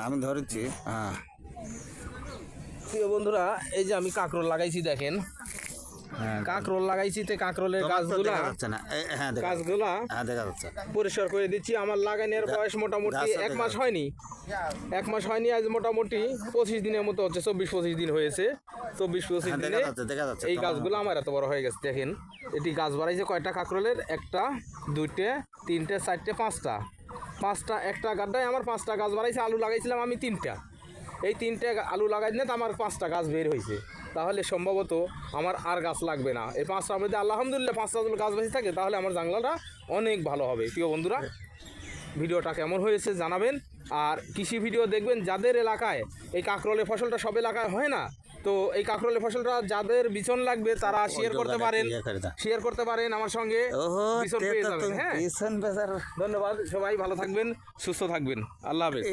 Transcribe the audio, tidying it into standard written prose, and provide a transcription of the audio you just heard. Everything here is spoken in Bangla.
আমি ধরেছি। হ্যাঁ প্রিয় বন্ধুরা, এই যে আমি কাঁকরোল লাগাইছি, দেখেন কাঁকরোল লাগাইছি, তে কাঁকরোলের গাছগুলা পরিষ্কার করে দিচ্ছি। আমার লাগানোর বয়স মোটামুটি 1 মাস হয়নি, 1 মাস হয়নি, আজ মোটামুটি 25 দিনের মতো হচ্ছে, 24-25 দিন হয়েছে। 24-25 দিনে এই গাছগুলো আমার এত বড় হয়ে গেছে। দেখেন এটি গাছ বাড়াইছে কয়টা কাঁকরোলের, 1টা 2টে 3টে 4টে 5টা, একটা গাড্ডায় আমার 5টা গাছ বাড়াইছে। আলু লাগাইছিলাম আমি 3টা, এই 3টে আলু লাগাই না তো আমার 5টা গাছ বের হয়েছে। তাহলে সম্ভবত আমার আর গাছ লাগবে না। এই 5টার মধ্যে আলহামদুলিল্লাহ 5টা গাছ বেশি থাকে, তাহলে আমার জাংলাটা অনেক ভালো হবে। প্রিয় বন্ধুরা, ভিডিওটা কেমন হয়েছে জানাবেন। আর কৃষি ভিডিও দেখবেন যাদের এলাকায় এই কাঁকরোলের ফসলটা সব এলাকায় হয় না, তো এই কাঁকরোলের ফসলটা যাদের বিচন লাগবে তারা শেয়ার করতে পারেন আমার সঙ্গে, বিচন পেয়ে যাবেন। হ্যাঁ, ধন্যবাদ, সবাই ভালো থাকবেন, সুস্থ থাকবেন, আল্লাহ হাফেজ।